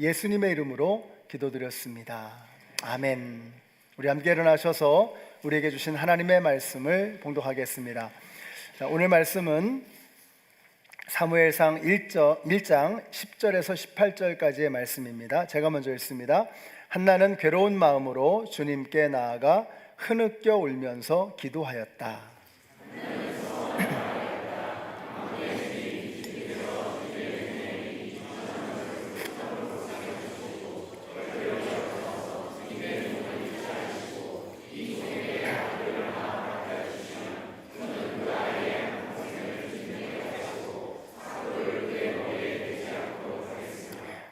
예수님의 이름으로 기도드렸습니다. 아멘. 우리 함께 일어나셔서 우리에게 주신 하나님의 말씀을 봉독하겠습니다. 자, 오늘 말씀은 사무엘상 1장 10절에서 18절까지의 말씀입니다. 제가 먼저 읽습니다. 한나는 괴로운 마음으로 주님께 나아가 흐느껴 울면서 기도하였다.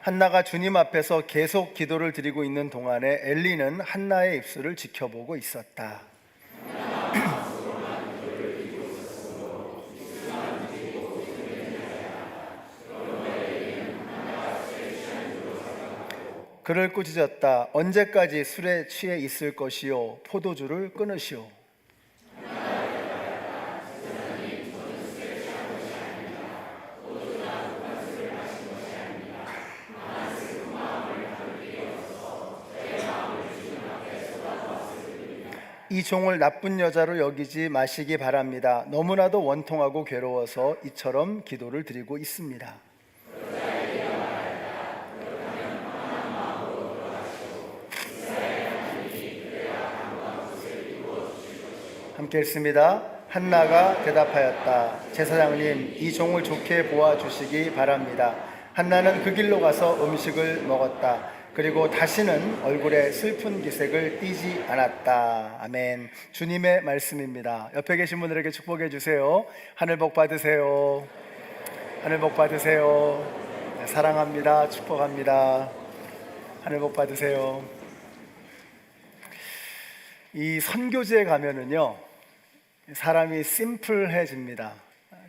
한나가 주님 앞에서 계속 기도를 드리고 있는 동안에 엘리는 한나의 입술을 지켜보고 있었다. 그를 꾸짖었다. 언제까지 술에 취해 있을 것이요 포도주를 끊으시오. 이 종을 나쁜 여자로 여기지 마시기 바랍니다. 너무나도 원통하고 괴로워서 이처럼 기도를 드리고 있습니다. 함께 읽습니다. 한나가 대답하였다. 제사장님, 이 종을 좋게 보아주시기 바랍니다. 한나는 그 길로 가서 음식을 먹었다. 그리고 다시는 얼굴에 슬픈 기색을 띠지 않았다. 아멘. 주님의 말씀입니다. 옆에 계신 분들에게 축복해 주세요. 하늘 복 받으세요. 하늘 복 받으세요. 네, 사랑합니다. 축복합니다. 하늘 복 받으세요. 이 선교지에 가면은요, 사람이 심플해집니다.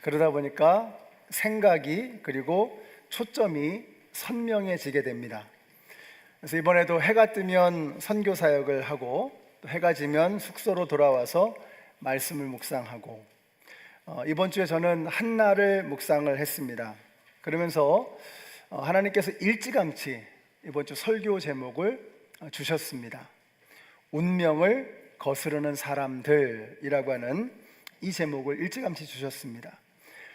그러다 보니까 생각이 그리고 초점이 선명해지게 됩니다. 그래서 이번에도 해가 뜨면 선교 사역을 하고 또 해가 지면 숙소로 돌아와서 말씀을 묵상하고 이번 주에 저는 한나를 묵상을 했습니다. 그러면서 하나님께서 일찌감치 이번 주 설교 제목을 주셨습니다. 운명을 거스르는 사람들이라고 하는 이 제목을 일찌감치 주셨습니다.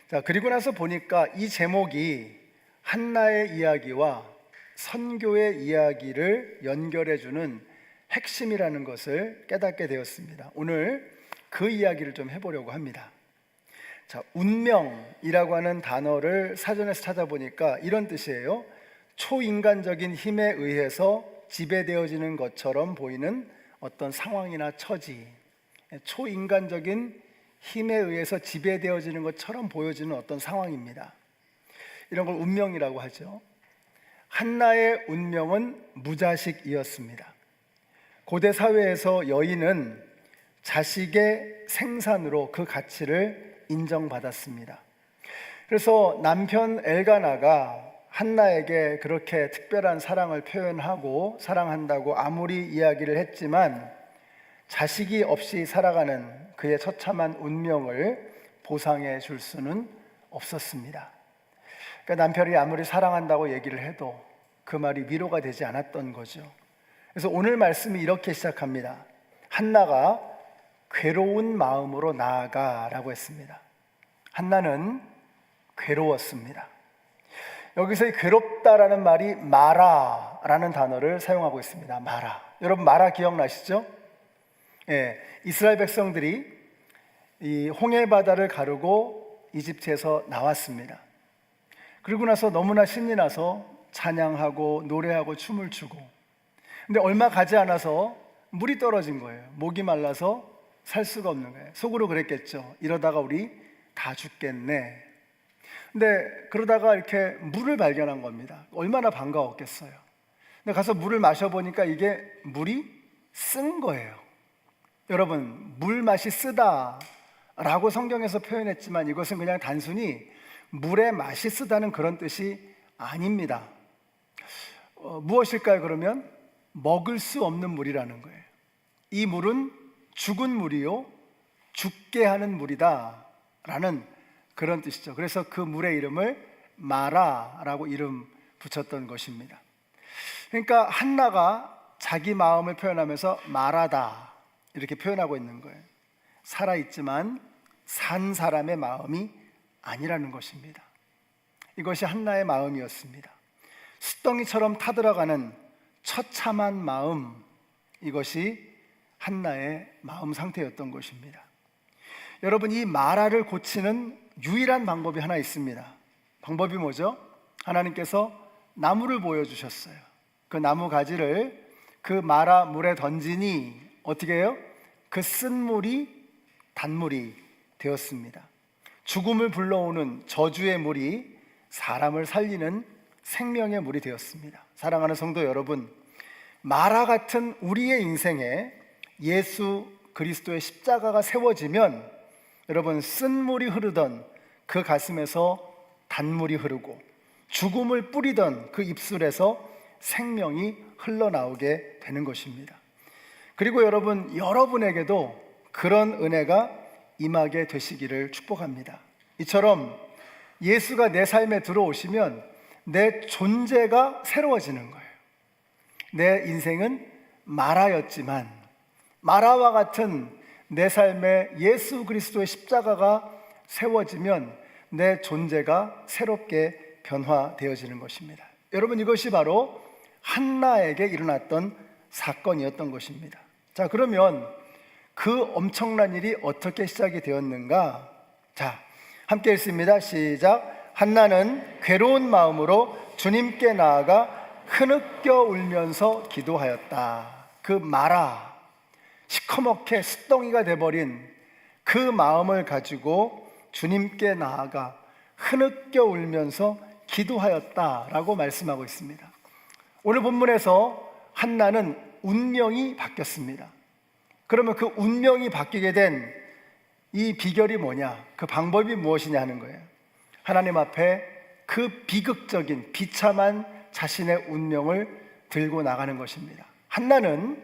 자, 그리고 나서 보니까 이 제목이 한나의 이야기와 선교의 이야기를 연결해주는 핵심이라는 것을 깨닫게 되었습니다. 오늘 그 이야기를 좀 해보려고 합니다. 자, 운명이라고 하는 단어를 사전에서 찾아보니까 이런 뜻이에요. 초인간적인 힘에 의해서 지배되어지는 것처럼 보이는 어떤 상황이나 처지, 초인간적인 힘에 의해서 지배되어지는 것처럼 보여지는 어떤 상황입니다. 이런 걸 운명이라고 하죠. 한나의 운명은 무자식이었습니다. 고대 사회에서 여인은 자식의 생산으로 그 가치를 인정받았습니다. 그래서 남편 엘가나가 한나에게 그렇게 특별한 사랑을 표현하고 사랑한다고 아무리 이야기를 했지만 자식이 없이 살아가는 그의 처참한 운명을 보상해 줄 수는 없었습니다. 그러니까 남편이 아무리 사랑한다고 얘기를 해도 그 말이 위로가 되지 않았던 거죠. 그래서 오늘 말씀이 이렇게 시작합니다. 한나가 괴로운 마음으로 나아가라고 했습니다. 한나는 괴로웠습니다. 여기서 괴롭다라는 말이 마라라는 단어를 사용하고 있습니다. 마라. 여러분 마라 기억나시죠? 예, 이스라엘 백성들이 이 홍해 바다를 가르고 이집트에서 나왔습니다. 그리고 나서 너무나 신이 나서 찬양하고 노래하고 춤을 추고, 근데 얼마 가지 않아서 물이 떨어진 거예요. 목이 말라서 살 수가 없는 거예요. 속으로 그랬겠죠. 이러다가 우리 다 죽겠네. 근데 그러다가 이렇게 물을 발견한 겁니다. 얼마나 반가웠겠어요. 근데 가서 물을 마셔보니까 이게 물이 쓴 거예요. 여러분, 물 맛이 쓰다라고 성경에서 표현했지만 이것은 그냥 단순히 물의 맛이 쓰다는 그런 뜻이 아닙니다. 무엇일까요? 그러면 먹을 수 없는 물이라는 거예요. 이 물은 죽은 물이요 죽게 하는 물이다 라는 그런 뜻이죠. 그래서 그 물의 이름을 마라라고 이름 붙였던 것입니다. 그러니까 한나가 자기 마음을 표현하면서 말하다 이렇게 표현하고 있는 거예요. 살아있지만 산 사람의 마음이 아니라는 것입니다. 이것이 한나의 마음이었습니다. 숫덩이처럼 타들어가는 처참한 마음, 이것이 한나의 마음 상태였던 것입니다. 여러분, 이 마라를 고치는 유일한 방법이 하나 있습니다. 방법이 뭐죠? 하나님께서 나무를 보여주셨어요. 그 나무 가지를 그 마라 물에 던지니 어떻게 해요? 그 쓴물이 단물이 되었습니다. 죽음을 불러오는 저주의 물이 사람을 살리는 생명의 물이 되었습니다. 사랑하는 성도 여러분, 마라 같은 우리의 인생에 예수 그리스도의 십자가가 세워지면 여러분, 쓴물이 흐르던 그 가슴에서 단물이 흐르고 죽음을 뿌리던 그 입술에서 생명이 흘러나오게 되는 것입니다. 그리고 여러분에게도 그런 은혜가 임하게 되시기를 축복합니다. 이처럼 예수가 내 삶에 들어오시면 내 존재가 새로워지는 거예요. 내 인생은 마라였지만 마라와 같은 내 삶에 예수 그리스도의 십자가가 세워지면 내 존재가 새롭게 변화되어지는 것입니다. 여러분, 이것이 바로 한나에게 일어났던 사건이었던 것입니다. 자, 그러면 그 엄청난 일이 어떻게 시작이 되었는가? 자, 함께 읽습니다. 시작. 한나는 괴로운 마음으로 주님께 나아가 흐느껴 울면서 기도하였다. 그 마라, 시커멓게 숫덩이가 돼버린 그 마음을 가지고 주님께 나아가 흐느껴 울면서 기도하였다라고 말씀하고 있습니다. 오늘 본문에서 한나는 운명이 바뀌었습니다. 그러면 그 운명이 바뀌게 된 이 비결이 뭐냐? 그 방법이 무엇이냐 하는 거예요. 하나님 앞에 그 비극적인 비참한 자신의 운명을 들고 나가는 것입니다. 한나는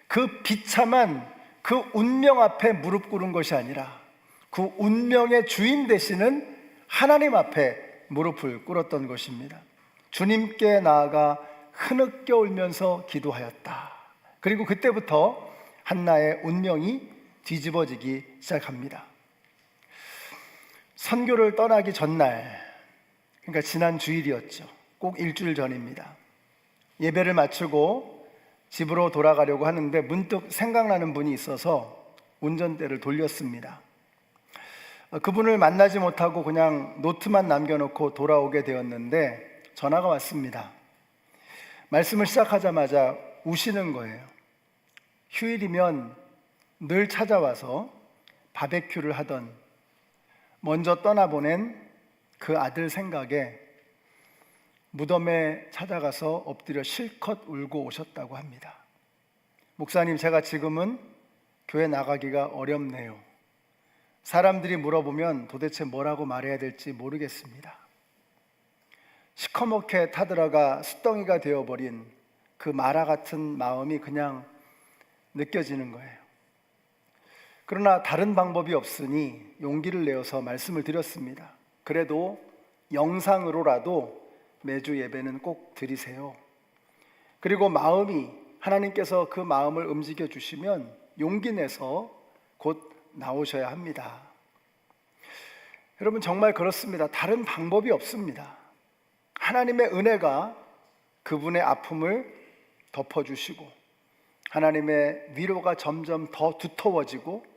그 비참한 그 운명 앞에 무릎 꿇은 것이 아니라 그 운명의 주인 되시는 하나님 앞에 무릎을 꿇었던 것입니다. 주님께 나아가 흐느껴 울면서 기도하였다. 그리고 그때부터 한나의 운명이 뒤집어지기 시작합니다. 선교를 떠나기 전날, 그러니까 지난 주일이었죠. 꼭 일주일 전입니다. 예배를 마치고 집으로 돌아가려고 하는데 문득 생각나는 분이 있어서 운전대를 돌렸습니다. 그분을 만나지 못하고 그냥 노트만 남겨놓고 돌아오게 되었는데 전화가 왔습니다. 말씀을 시작하자마자 우시는 거예요. 휴일이면 늘 찾아와서 바베큐를 하던 먼저 떠나보낸 그 아들 생각에 무덤에 찾아가서 엎드려 실컷 울고 오셨다고 합니다. 목사님, 제가 지금은 교회 나가기가 어렵네요. 사람들이 물어보면 도대체 뭐라고 말해야 될지 모르겠습니다. 시커멓게 타들어가 숫덩이가 되어버린 그 마라 같은 마음이 그냥 느껴지는 거예요. 그러나 다른 방법이 없으니 용기를 내어서 말씀을 드렸습니다. 그래도 영상으로라도 매주 예배는 꼭 드리세요. 그리고 하나님께서 그 마음을 움직여 주시면 용기 내서 곧 나오셔야 합니다. 여러분, 정말 그렇습니다. 다른 방법이 없습니다. 하나님의 은혜가 그분의 아픔을 덮어주시고 하나님의 위로가 점점 더 두터워지고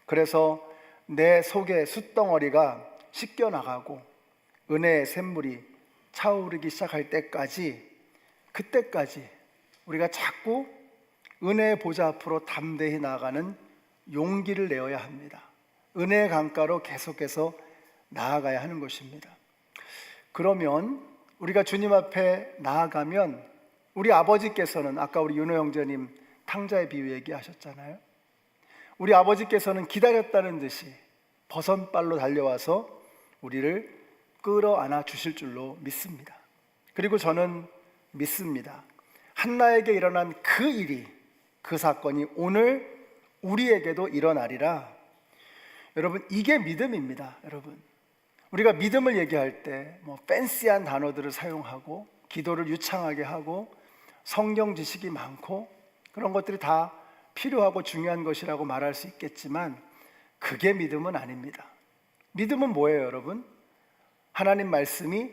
그래서 내 속의 숫덩어리가 씻겨나가고 은혜의 샘물이 차오르기 시작할 때까지, 그때까지 우리가 자꾸 은혜의 보좌 앞으로 담대히 나아가는 용기를 내어야 합니다. 은혜의 강가로 계속해서 나아가야 하는 것입니다. 그러면 우리가 주님 앞에 나아가면 우리 아버지께서는, 아까 우리 윤호 형제님 탕자의 비유 얘기하셨잖아요. 우리 아버지께서는 기다렸다는 듯이 버선발로 달려와서 우리를 끌어안아 주실 줄로 믿습니다. 그리고 저는 믿습니다. 한나에게 일어난 그 일이, 그 사건이 오늘 우리에게도 일어나리라. 여러분, 이게 믿음입니다. 여러분, 우리가 믿음을 얘기할 때 팬시한 단어들을 사용하고 기도를 유창하게 하고 성경 지식이 많고 그런 것들이 다 필요하고 중요한 것이라고 말할 수 있겠지만 그게 믿음은 아닙니다. 믿음은 뭐예요, 여러분? 하나님 말씀이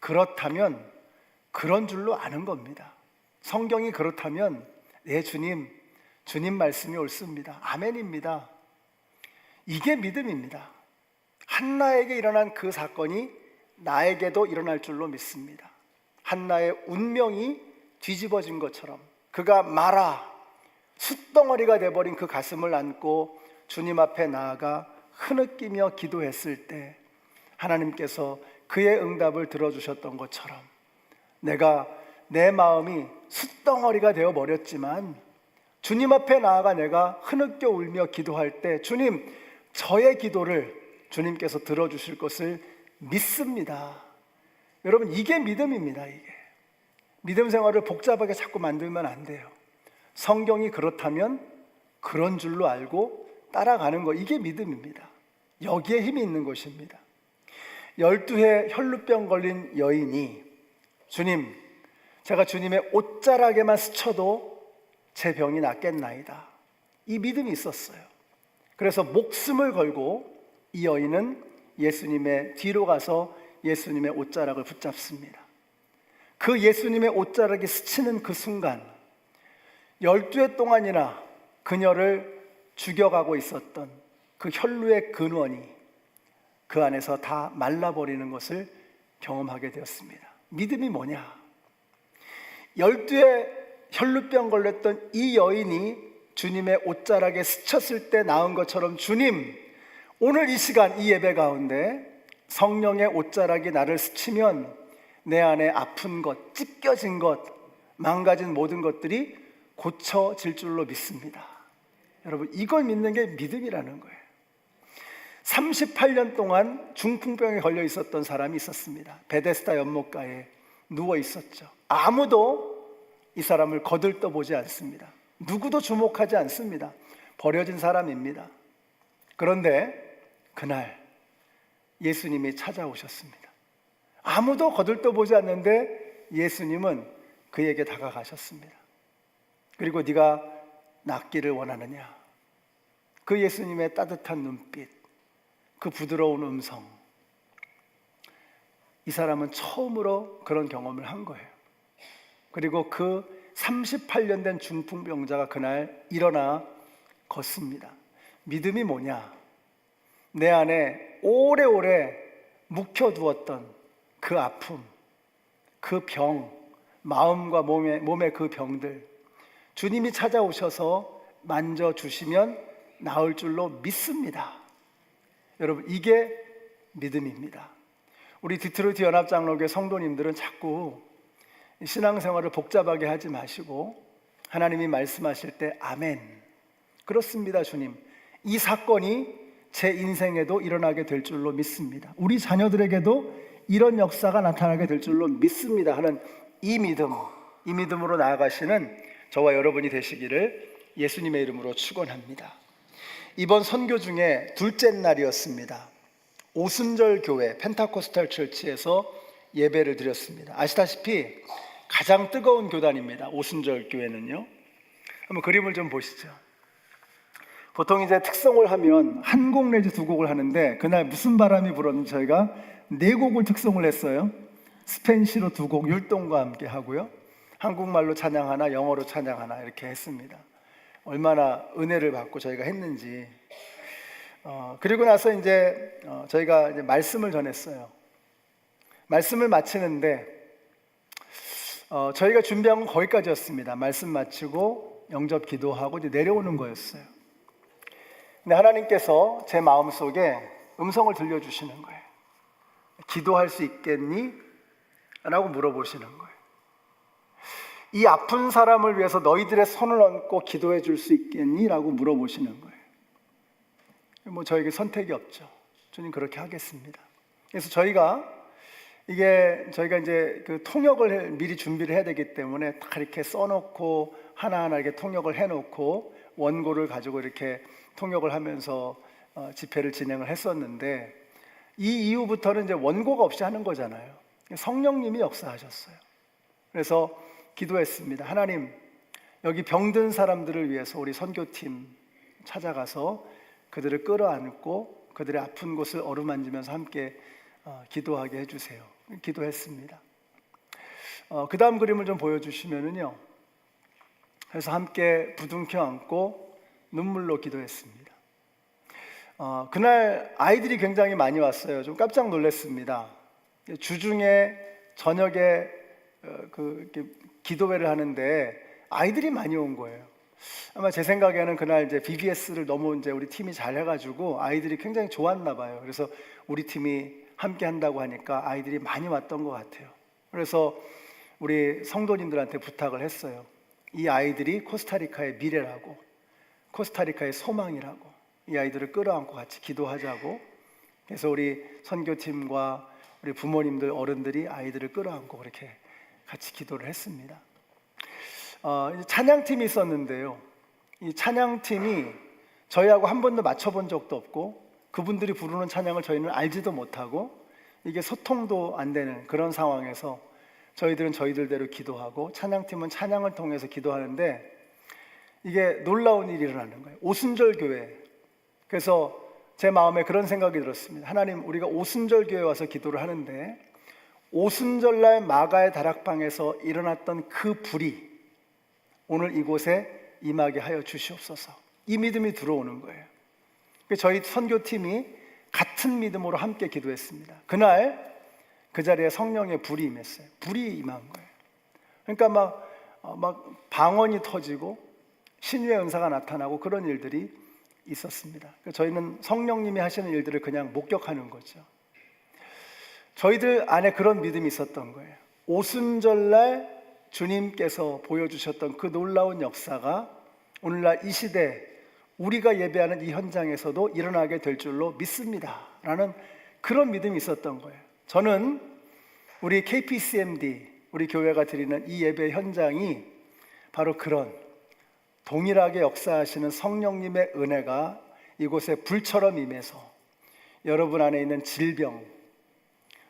그렇다면 그런 줄로 아는 겁니다. 성경이 그렇다면 네, 주님 말씀이 옳습니다. 아멘입니다. 이게 믿음입니다. 한나에게 일어난 그 사건이 나에게도 일어날 줄로 믿습니다. 한나의 운명이 뒤집어진 것처럼 그가 마라 숯덩어리가 돼버린 그 가슴을 안고 주님 앞에 나아가 흐느끼며 기도했을 때 하나님께서 그의 응답을 들어주셨던 것처럼 내가 내 마음이 숯덩어리가 되어버렸지만 주님 앞에 나아가 내가 흐느껴 울며 기도할 때 주님, 저의 기도를 주님께서 들어주실 것을 믿습니다. 여러분, 이게 믿음입니다. 이게 믿음 생활을 복잡하게 자꾸 만들면 안 돼요. 성경이 그렇다면 그런 줄로 알고 따라가는 거, 이게 믿음입니다. 여기에 힘이 있는 것입니다. 12해 혈루병 걸린 여인이 주님, 제가 주님의 옷자락에만 스쳐도 제 병이 낫겠나이다, 이 믿음이 있었어요. 그래서 목숨을 걸고 이 여인은 예수님의 뒤로 가서 예수님의 옷자락을 붙잡습니다. 그 예수님의 옷자락이 스치는 그 순간 12해 동안이나 그녀를 죽여가고 있었던 그 혈루의 근원이 그 안에서 다 말라버리는 것을 경험하게 되었습니다. 믿음이 뭐냐? 12해 혈루병 걸렸던 이 여인이 주님의 옷자락에 스쳤을 때 나은 것처럼 주님, 오늘 이 시간 이 예배 가운데 성령의 옷자락이 나를 스치면 내 안에 아픈 것, 찢겨진 것, 망가진 모든 것들이 고쳐질 줄로 믿습니다. 여러분, 이걸 믿는 게 믿음이라는 거예요. 38년 동안 중풍병에 걸려 있었던 사람이 있었습니다. 베데스다 연못가에 누워 있었죠. 아무도 이 사람을 거들떠보지 않습니다. 누구도 주목하지 않습니다. 버려진 사람입니다. 그런데 그날 예수님이 찾아오셨습니다. 아무도 거들떠보지 않는데 예수님은 그에게 다가가셨습니다. 그리고 네가 낫기를 원하느냐? 그 예수님의 따뜻한 눈빛, 그 부드러운 음성, 이 사람은 처음으로 그런 경험을 한 거예요. 그리고 그 38년 된 중풍병자가 그날 일어나 걷습니다. 믿음이 뭐냐? 내 안에 오래오래 묵혀두었던 그 아픔, 그 병, 마음과 몸의 그 병들, 주님이 찾아오셔서 만져주시면 나을 줄로 믿습니다. 여러분, 이게 믿음입니다. 우리 디트로이트 연합장로교회 성도님들은 자꾸 신앙생활을 복잡하게 하지 마시고 하나님이 말씀하실 때 아멘, 그렇습니다 주님, 이 사건이 제 인생에도 일어나게 될 줄로 믿습니다, 우리 자녀들에게도 이런 역사가 나타나게 될 줄로 믿습니다 하는 이 믿음으로 나아가시는 저와 여러분이 되시기를 예수님의 이름으로 축원합니다. 이번 선교 중에 둘째 날이었습니다. 오순절 교회 펜타코스탈 처치에서 예배를 드렸습니다. 아시다시피 가장 뜨거운 교단입니다. 오순절 교회는요. 한번 그림을 좀 보시죠. 보통 이제 특송을 하면 한 곡 내지 두 곡을 하는데 그날 무슨 바람이 불었는지 저희가 네 곡을 특송을 했어요. 스페인시로 두 곡, 율동과 함께 하고요, 한국말로 찬양 하나, 영어로 찬양 하나 이렇게 했습니다. 얼마나 은혜를 받고 저희가 했는지. 그리고 나서 이제 저희가 이제 말씀을 전했어요. 말씀을 마치는데 저희가 준비한 건 거기까지였습니다. 말씀 마치고 영접 기도하고 이제 내려오는 거였어요. 근데 하나님께서 제 마음속에 음성을 들려주시는 거예요. 기도할 수 있겠니? 라고 물어보시는 거예요. 이 아픈 사람을 위해서 너희들의 손을 얹고 기도해 줄 수 있겠니? 라고 물어보시는 거예요. 뭐 저에게 선택이 없죠. 주님, 그렇게 하겠습니다. 그래서 저희가 이제 그 통역을 미리 준비를 해야 되기 때문에 다 이렇게 써놓고 하나하나 이렇게 통역을 해놓고 원고를 가지고 이렇게 통역을 하면서 집회를 진행을 했었는데, 이 이후부터는 이제 원고가 없이 하는 거잖아요. 성령님이 역사하셨어요. 그래서 기도했습니다. 하나님, 여기 병든 사람들을 위해서 우리 선교팀 찾아가서 그들을 끌어안고 그들의 아픈 곳을 어루만지면서 함께 기도하게 해주세요. 기도했습니다. 그 다음 그림을 좀 보여주시면은요, 그래서 함께 부둥켜 안고 눈물로 기도했습니다. 그날 아이들이 굉장히 많이 왔어요. 좀 깜짝 놀랐습니다. 주중에 저녁에 이렇게 기도회를 하는데 아이들이 많이 온 거예요. 아마 제 생각에는 그날 이제 BBS를 너무 이제 우리 팀이 잘 해가지고 아이들이 굉장히 좋았나 봐요. 그래서 우리 팀이 함께 한다고 하니까 아이들이 많이 왔던 것 같아요. 그래서 우리 성도님들한테 부탁을 했어요. 이 아이들이 코스타리카의 미래라고, 코스타리카의 소망이라고, 이 아이들을 끌어안고 같이 기도하자고. 그래서 우리 선교팀과 우리 부모님들, 어른들이 아이들을 끌어안고 그렇게 같이 기도를 했습니다. 찬양팀이 있었는데요, 이 찬양팀이 저희하고 한 번도 맞춰본 적도 없고 그분들이 부르는 찬양을 저희는 알지도 못하고 이게 소통도 안 되는 그런 상황에서 저희들은 저희들대로 기도하고 찬양팀은 찬양을 통해서 기도하는데 이게 놀라운 일이 일어나는 거예요. 오순절 교회. 그래서 제 마음에 그런 생각이 들었습니다. 하나님, 우리가 오순절 교회 와서 기도를 하는데 오순절날 마가의 다락방에서 일어났던 그 불이 오늘 이곳에 임하게 하여 주시옵소서. 이 믿음이 들어오는 거예요. 저희 선교팀이 같은 믿음으로 함께 기도했습니다. 그날 그 자리에 성령의 불이 임했어요. 불이 임한 거예요. 그러니까 막 방언이 터지고 신유의 은사가 나타나고 그런 일들이 있었습니다. 저희는 성령님이 하시는 일들을 그냥 목격하는 거죠. 저희들 안에 그런 믿음이 있었던 거예요. 오순절날 주님께서 보여주셨던 그 놀라운 역사가 오늘날 이 시대 우리가 예배하는 이 현장에서도 일어나게 될 줄로 믿습니다 라는 그런 믿음이 있었던 거예요. 저는 우리 KPCMD, 우리 교회가 드리는 이 예배 현장이 바로 그런 동일하게 역사하시는 성령님의 은혜가 이곳에 불처럼 임해서 여러분 안에 있는 질병,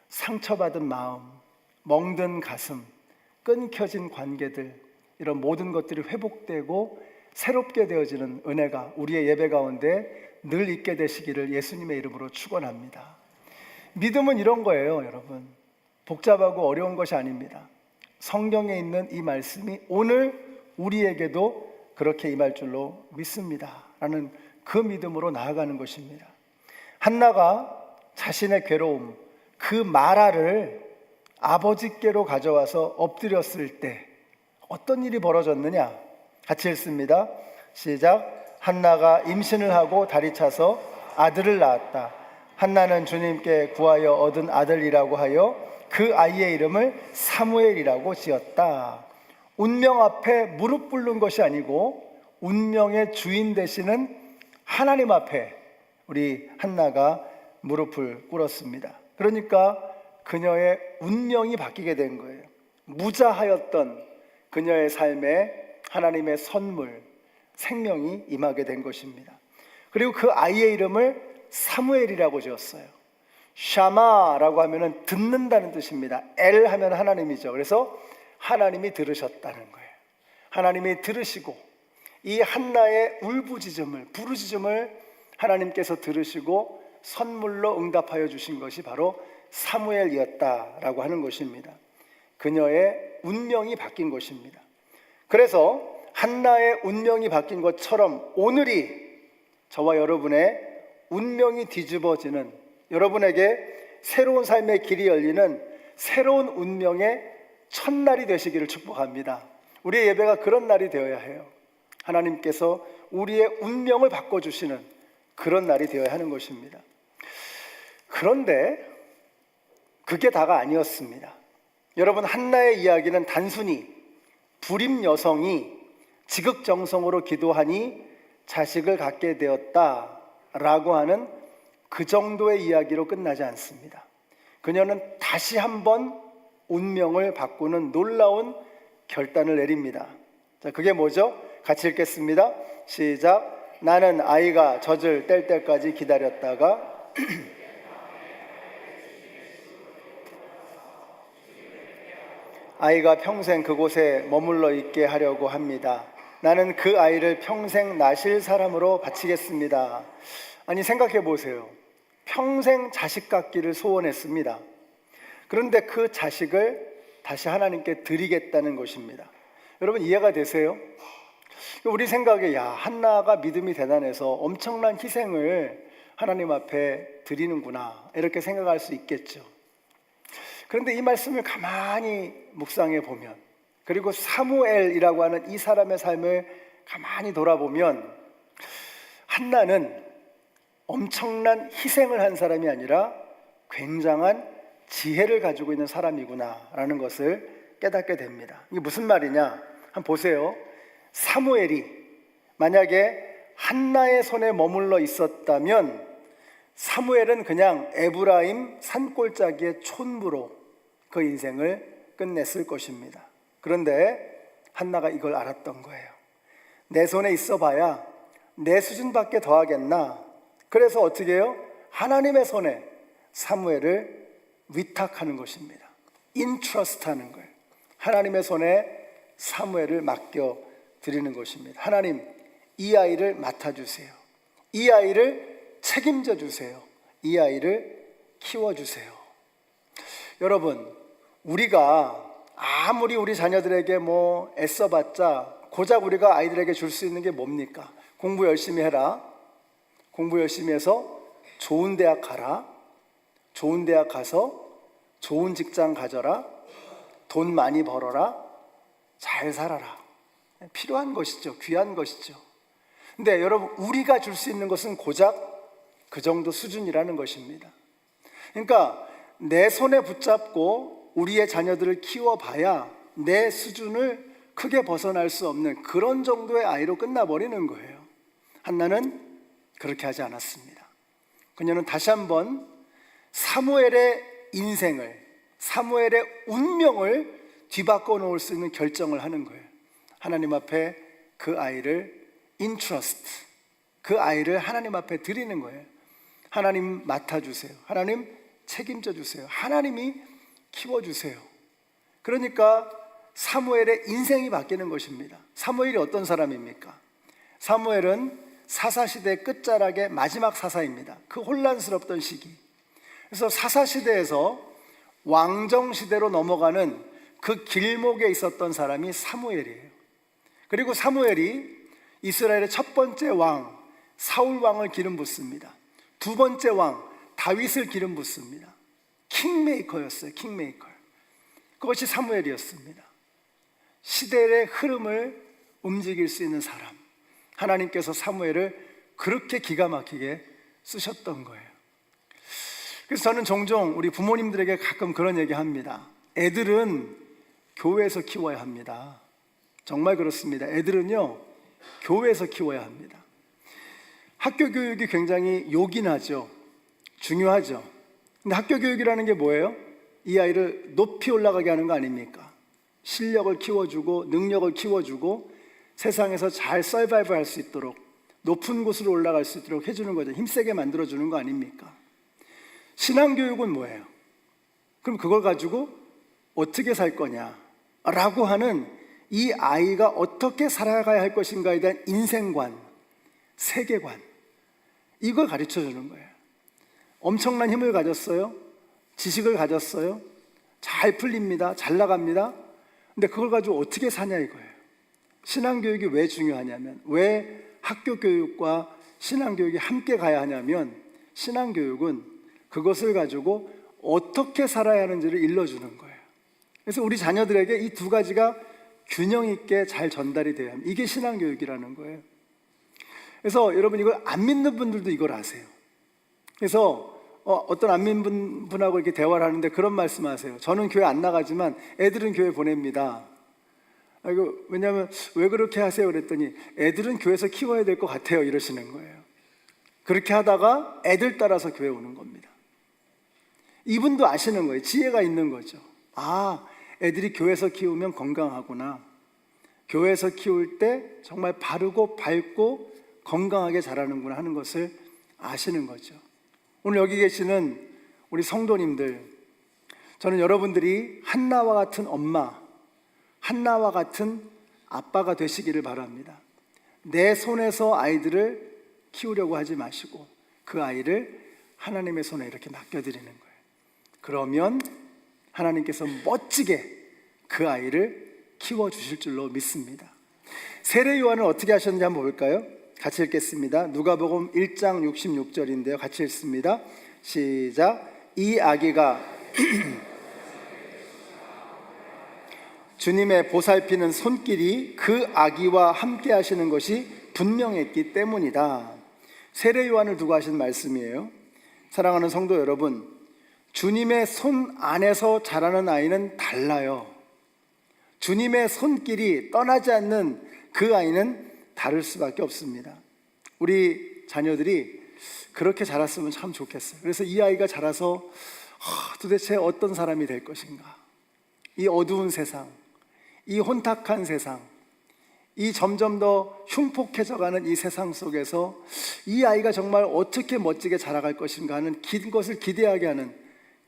상처받은 마음, 멍든 가슴, 끊겨진 관계들, 이런 모든 것들이 회복되고 새롭게 되어지는 은혜가 우리의 예배 가운데 늘 있게 되시기를 예수님의 이름으로 축원합니다. 믿음은 이런 거예요, 여러분. 복잡하고 어려운 것이 아닙니다. 성경에 있는 이 말씀이 오늘 우리에게도 그렇게 임할 줄로 믿습니다 라는 그 믿음으로 나아가는 것입니다. 한나가 자신의 괴로움, 그 마라를 아버지께로 가져와서 엎드렸을 때 어떤 일이 벌어졌느냐? 같이 읽습니다. 시작. 한나가 임신을 하고 다리 차서 아들을 낳았다. 한나는 주님께 구하여 얻은 아들이라고 하여 그 아이의 이름을 사무엘이라고 지었다. 운명 앞에 무릎 꿇는 것이 아니고 운명의 주인 되시는 하나님 앞에 우리 한나가 무릎을 꿇었습니다. 그러니까 그녀의 운명이 바뀌게 된 거예요. 무자하였던 그녀의 삶에 하나님의 선물, 생명이 임하게 된 것입니다. 그리고 그 아이의 이름을 사무엘이라고 지었어요. 샤마라고 하면은 듣는다는 뜻입니다. 엘 하면 하나님이죠. 그래서 하나님이 들으셨다는 거예요. 하나님이 들으시고 이 한나의 울부짖음을, 부르짖음을 하나님께서 들으시고 선물로 응답하여 주신 것이 바로 사무엘이었다라고 하는 것입니다. 그녀의 운명이 바뀐 것입니다. 그래서 한나의 운명이 바뀐 것처럼 오늘이 저와 여러분의 운명이 뒤집어지는, 여러분에게 새로운 삶의 길이 열리는 새로운 운명의 첫날이 되시기를 축복합니다. 우리의 예배가 그런 날이 되어야 해요. 하나님께서 우리의 운명을 바꿔주시는 그런 날이 되어야 하는 것입니다. 그런데 그게 다가 아니었습니다. 여러분, 한나의 이야기는 단순히 불임 여성이 지극정성으로 기도하니 자식을 갖게 되었다라고 하는 그 정도의 이야기로 끝나지 않습니다. 그녀는 다시 한번 운명을 바꾸는 놀라운 결단을 내립니다. 자, 그게 뭐죠? 같이 읽겠습니다. 시작. 나는 아이가 젖을 뗄 때까지 기다렸다가 아이가 평생 그곳에 머물러 있게 하려고 합니다. 나는 그 아이를 평생 나실 사람으로 바치겠습니다. 아니, 생각해 보세요. 평생 자식 갖기를 소원했습니다. 그런데 그 자식을 다시 하나님께 드리겠다는 것입니다. 여러분, 이해가 되세요? 우리 생각에 한나가 믿음이 대단해서 엄청난 희생을 하나님 앞에 드리는구나, 이렇게 생각할 수 있겠죠. 그런데 이 말씀을 가만히 묵상해 보면, 그리고 사무엘이라고 하는 이 사람의 삶을 가만히 돌아보면, 한나는 엄청난 희생을 한 사람이 아니라 굉장한 지혜를 가지고 있는 사람이구나 라는 것을 깨닫게 됩니다. 이게 무슨 말이냐? 한번 보세요. 사무엘이 만약에 한나의 손에 머물러 있었다면 사무엘은 그냥 에브라임 산골짜기의 촌부로 그 인생을 끝냈을 것입니다. 그런데 한나가 이걸 알았던 거예요. 내 손에 있어 봐야 내 수준밖에 더 하겠나? 그래서 어떻게 해요? 하나님의 손에 사무엘을 위탁하는 것입니다. 인트러스트하는 거예요. 하나님의 손에 사무엘을 맡겨 드리는 것입니다. 하나님, 이 아이를 맡아주세요. 이 아이를 책임져 주세요. 이 아이를 키워주세요. 여러분, 우리가 아무리 우리 자녀들에게 애써봤자 고작 우리가 아이들에게 줄 수 있는 게 뭡니까? 공부 열심히 해라. 공부 열심히 해서 좋은 대학 가라. 좋은 대학 가서 좋은 직장 가져라. 돈 많이 벌어라. 잘 살아라. 필요한 것이죠. 귀한 것이죠. 근데 여러분, 우리가 줄 수 있는 것은 고작 그 정도 수준이라는 것입니다. 그러니까 내 손에 붙잡고 우리의 자녀들을 키워봐야 내 수준을 크게 벗어날 수 없는 그런 정도의 아이로 끝나버리는 거예요. 한나는 그렇게 하지 않았습니다. 그녀는 다시 한번 사무엘의 인생을, 사무엘의 운명을 뒤바꿔 놓을 수 있는 결정을 하는 거예요. 하나님 앞에 그 아이를 인트러스트, 그 아이를 하나님 앞에 드리는 거예요. 하나님 맡아주세요. 하나님 책임져 주세요. 하나님이 키워주세요. 그러니까 사무엘의 인생이 바뀌는 것입니다. 사무엘이 어떤 사람입니까? 사무엘은 사사시대 끝자락의 마지막 사사입니다. 그 혼란스럽던 시기. 그래서 사사시대에서 왕정시대로 넘어가는 그 길목에 있었던 사람이 사무엘이에요. 그리고 사무엘이 이스라엘의 첫 번째 왕 사울 왕을 기름 붓습니다. 두 번째 왕 다윗을 기름 붓습니다. 킹메이커였어요. 킹메이커. 그것이 사무엘이었습니다. 시대의 흐름을 움직일 수 있는 사람. 하나님께서 사무엘을 그렇게 기가 막히게 쓰셨던 거예요. 그래서 저는 종종 우리 부모님들에게 가끔 그런 얘기 합니다. 애들은 교회에서 키워야 합니다. 정말 그렇습니다. 애들은요, 교회에서 키워야 합니다. 학교 교육이 굉장히 요긴하죠. 중요하죠. 근데 학교 교육이라는 게 뭐예요? 이 아이를 높이 올라가게 하는 거 아닙니까? 실력을 키워주고 능력을 키워주고 세상에서 잘 서바이브 할 수 있도록 높은 곳으로 올라갈 수 있도록 해주는 거죠. 힘세게 만들어주는 거 아닙니까? 신앙교육은 뭐예요? 그럼 그걸 가지고 어떻게 살 거냐 라고 하는 이 아이가 어떻게 살아가야 할 것인가에 대한 인생관, 세계관, 이걸 가르쳐 주는 거예요. 엄청난 힘을 가졌어요. 지식을 가졌어요. 잘 풀립니다. 잘 나갑니다. 근데 그걸 가지고 어떻게 사냐 이거예요. 신앙교육이 왜 중요하냐면, 왜 학교 교육과 신앙교육이 함께 가야 하냐면, 신앙교육은 그것을 가지고 어떻게 살아야 하는지를 일러주는 거예요. 그래서 우리 자녀들에게 이 두 가지가 균형 있게 잘 전달이 돼야 합니다. 이게 신앙교육이라는 거예요. 그래서 여러분, 이걸 안 믿는 분들도 이걸 아세요. 그래서 어떤 안 믿는 분하고 이렇게 대화를 하는데 그런 말씀하세요. 저는 교회 안 나가지만 애들은 교회 보냅니다. 왜냐하면 왜 그렇게 하세요? 그랬더니 애들은 교회에서 키워야 될 것 같아요, 이러시는 거예요. 그렇게 하다가 애들 따라서 교회 오는 겁니다. 이분도 아시는 거예요. 지혜가 있는 거죠. 아, 애들이 교회에서 키우면 건강하구나. 교회에서 키울 때 정말 바르고 밝고 건강하게 자라는구나 하는 것을 아시는 거죠. 오늘 여기 계시는 우리 성도님들, 저는 여러분들이 한나와 같은 엄마, 한나와 같은 아빠가 되시기를 바랍니다. 내 손에서 아이들을 키우려고 하지 마시고 그 아이를 하나님의 손에 이렇게 맡겨드리는 거예요. 그러면 하나님께서 멋지게 그 아이를 키워주실 줄로 믿습니다. 세례 요한은 어떻게 하셨는지 한번 볼까요? 같이 읽겠습니다. 누가복음 1장 66절인데요. 같이 읽습니다. 시작. 이 아기가 주님의 보살피는 손길이 그 아기와 함께 하시는 것이 분명했기 때문이다. 세례 요한을 두고 하신 말씀이에요. 사랑하는 성도 여러분, 주님의 손 안에서 자라는 아이는 달라요. 주님의 손길이 떠나지 않는 그 아이는 다를 수밖에 없습니다. 우리 자녀들이 그렇게 자랐으면 참 좋겠어요. 그래서 이 아이가 자라서 도대체 어떤 사람이 될 것인가, 이 어두운 세상, 이 혼탁한 세상, 이 점점 더 흉폭해져가는 이 세상 속에서 이 아이가 정말 어떻게 멋지게 자라갈 것인가 하는 것을 기대하게 하는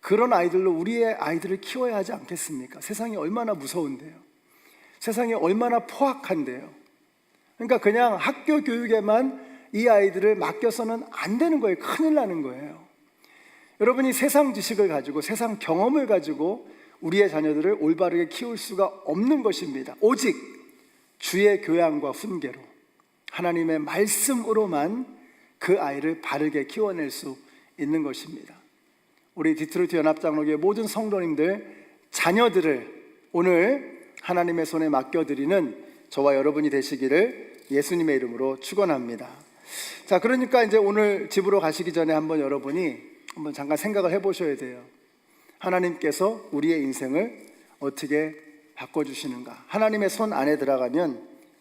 그런 아이들로 우리의 아이들을 키워야 하지 않겠습니까? 세상이 얼마나 무서운데요. 세상이 얼마나 포악한데요. 그러니까 그냥 학교 교육에만 이 아이들을 맡겨서는 안 되는 거예요. 큰일 나는 거예요. 여러분이 세상 지식을 가지고 세상 경험을 가지고 우리의 자녀들을 올바르게 키울 수가 없는 것입니다. 오직 주의 교양과 훈계로 하나님의 말씀으로만 그 아이를 바르게 키워낼 수 있는 것입니다. 우리 디트로이트 연합장로교회 모든 성도님들 자녀들을 오늘 하나님의 손에 맡겨드리는 저와 여러분이 되시기를 예수님의 이름으로 축원합니다. 자, 그러니까 이제 오늘 집으로 가시기 전에 여러분이 한번 잠깐 생각을 해보셔야 돼요. 하나님께서 우리의 인생을 어떻게 바꿔주시는가. 하나님의 손 안에 들어가면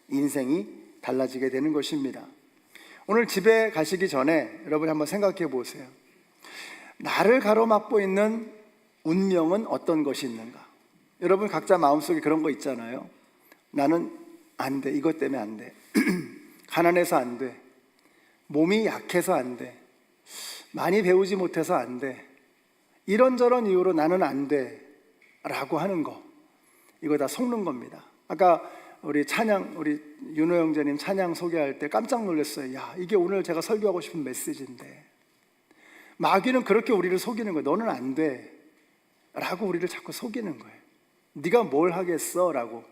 인생이 달라지게 되는 것입니다. 오늘 집에 가시기 전에 여러분이 한번 생각해 보세요. 나를 가로막고 있는 운명은 어떤 것이 있는가? 여러분 각자 마음속에 그런 거 있잖아요. 나는 안 돼. 이것 때문에 안 돼. 가난해서 안 돼. 몸이 약해서 안 돼. 많이 배우지 못해서 안 돼. 이런저런 이유로 나는 안 돼 라고 하는 거, 이거 다 속는 겁니다. 아까 우리 윤호 형제님 찬양 소개할 때 깜짝 놀랐어요. 야, 이게 오늘 제가 설교하고 싶은 메시지인데. 마귀는 그렇게 우리를 속이는 거예요. 너는 안 돼 라고 우리를 자꾸 속이는 거예요. 네가 뭘 하겠어 라고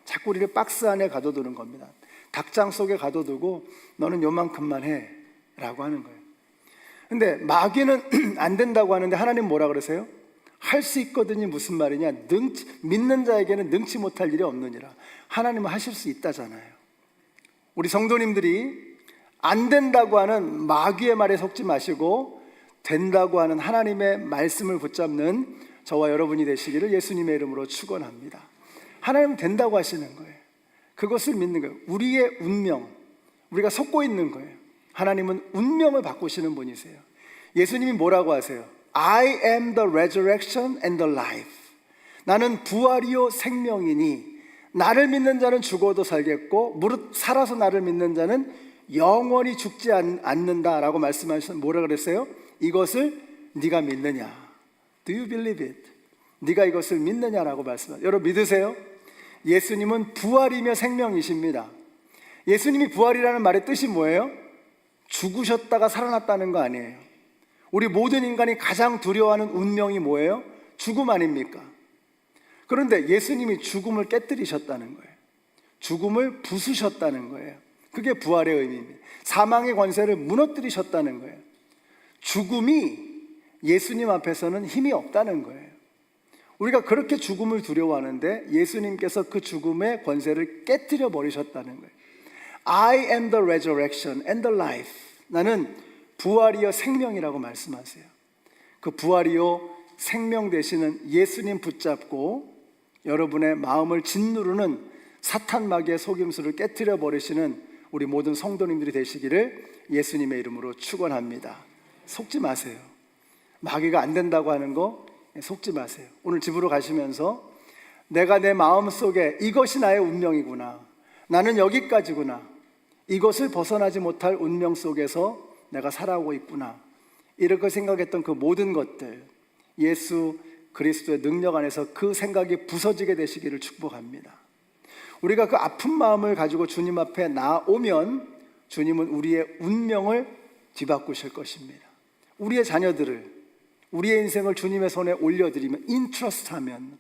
자꾸 우리를 박스 안에 가둬두는 겁니다. 닭장 속에 가둬두고 너는 요만큼만 해 라고 하는 거예요. 근데 마귀는 안 된다고 하는데 하나님 뭐라 그러세요? 할 수 있거든요. 무슨 말이냐? 믿는 자에게는 능치 못할 일이 없느니라. 하나님은 하실 수 있다잖아요. 우리 성도님들이 안 된다고 하는 마귀의 말에 속지 마시고 된다고 하는 하나님의 말씀을 붙잡는 저와 여러분이 되시기를 예수님의 이름으로 축원합니다. 하나님은 된다고 하시는 거예요. 그것을 믿는 거예요. 우리의 운명, 우리가 속고 있는 거예요. 하나님은 운명을 바꾸시는 분이세요. 예수님이 뭐라고 하세요? I am the resurrection and the life. 나는 부활이요 생명이니 나를 믿는 자는 죽어도 살겠고 무릇 살아서 나를 믿는 자는 영원히 죽지 않는다라고 말씀하셔서 뭐라 그랬어요? 이것을 네가 믿느냐? Do you believe it? 네가 이것을 믿느냐라고 말씀하세요. 여러분 믿으세요? 예수님은 부활이며 생명이십니다. 예수님이 부활이라는 말의 뜻이 뭐예요? 죽으셨다가 살아났다는 거 아니에요. 우리 모든 인간이 가장 두려워하는 운명이 뭐예요? 죽음 아닙니까? 그런데 예수님이 죽음을 깨뜨리셨다는 거예요. 죽음을 부수셨다는 거예요. 그게 부활의 의미입니다. 사망의 권세를 무너뜨리셨다는 거예요. 죽음이 예수님 앞에서는 힘이 없다는 거예요. 우리가 그렇게 죽음을 두려워하는데 예수님께서 그 죽음의 권세를 깨뜨려 버리셨다는 거예요. I am the resurrection and the life. 나는 부활이요 생명이라고 말씀하세요. 그 부활이요 생명 되시는 예수님 붙잡고 여러분의 마음을 짓누르는 사탄 마귀의 속임수를 깨뜨려 버리시는 우리 모든 성도님들이 되시기를 예수님의 이름으로 축원합니다. 속지 마세요. 마귀가 안 된다고 하는 거 속지 마세요. 오늘 집으로 가시면서 내가 내 마음속에 이것이 나의 운명이구나, 나는 여기까지구나, 이것을 벗어나지 못할 운명 속에서 내가 살아오고 있구나, 이렇게 생각했던 그 모든 것들 예수 그리스도의 능력 안에서 그 생각이 부서지게 되시기를 축복합니다. 우리가 그 아픈 마음을 가지고 주님 앞에 나오면 주님은 우리의 운명을 뒤바꾸실 것입니다. 우리의 자녀들을, 우리의 인생을 주님의 손에 올려드리면, 인트러스트하면,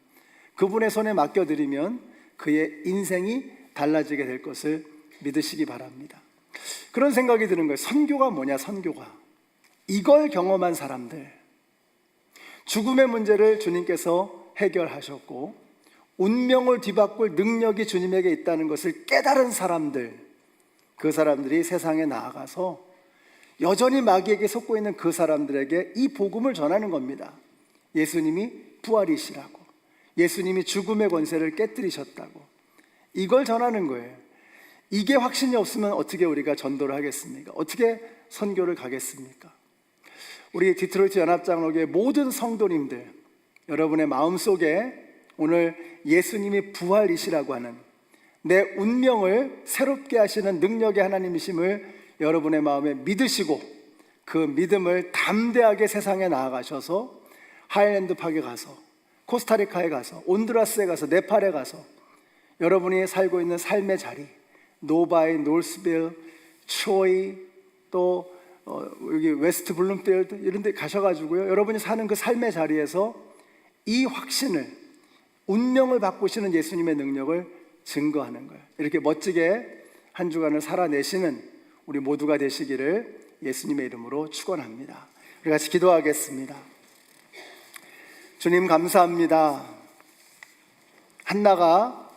그분의 손에 맡겨드리면 그의 인생이 달라지게 될 것을 믿으시기 바랍니다. 그런 생각이 드는 거예요. 선교가 뭐냐, 선교가. 이걸 경험한 사람들, 죽음의 문제를 주님께서 해결하셨고 운명을 뒤바꿀 능력이 주님에게 있다는 것을 깨달은 사람들, 그 사람들이 세상에 나아가서 여전히 마귀에게 속고 있는 그 사람들에게 이 복음을 전하는 겁니다. 예수님이 부활이시라고, 예수님이 죽음의 권세를 깨뜨리셨다고, 이걸 전하는 거예요. 이게 확신이 없으면 어떻게 우리가 전도를 하겠습니까? 어떻게 선교를 가겠습니까? 우리 디트로이트 연합장로교의 모든 성도님들, 여러분의 마음속에 오늘 예수님이 부활이시라고 하는, 내 운명을 새롭게 하시는 능력의 하나님이심을 여러분의 마음에 믿으시고 그 믿음을 담대하게 세상에 나아가셔서 하일랜드 파크에 가서, 코스타리카에 가서, 온두라스에 가서, 네팔에 가서 여러분이 살고 있는 삶의 자리, 노바이, 노스빌, 트로이, 또 여기 웨스트 블룸필드 이런 데 가셔가지고요, 여러분이 사는 그 삶의 자리에서 이 확신을, 운명을 바꾸시는 예수님의 능력을 증거하는 거예요. 이렇게 멋지게 한 주간을 살아내시는 우리 모두가 되시기를 예수님의 이름으로 축원합니다. 우리 같이 기도하겠습니다. 주님 감사합니다. 한나가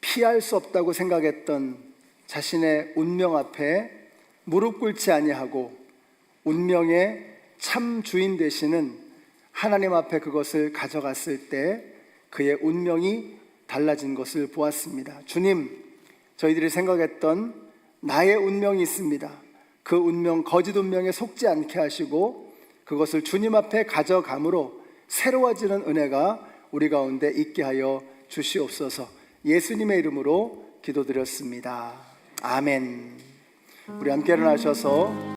피할 수 없다고 생각했던 자신의 운명 앞에 무릎 꿇지 아니하고 운명의 참 주인 되시는 하나님 앞에 그것을 가져갔을 때 그의 운명이 달라진 것을 보았습니다. 주님, 저희들이 생각했던 나의 운명이 있습니다. 그 운명, 거짓 운명에 속지 않게 하시고 그것을 주님 앞에 가져감으로 새로워지는 은혜가 우리 가운데 있게 하여 주시옵소서. 예수님의 이름으로 기도드렸습니다. 아멘. 우리 함께 일어나셔서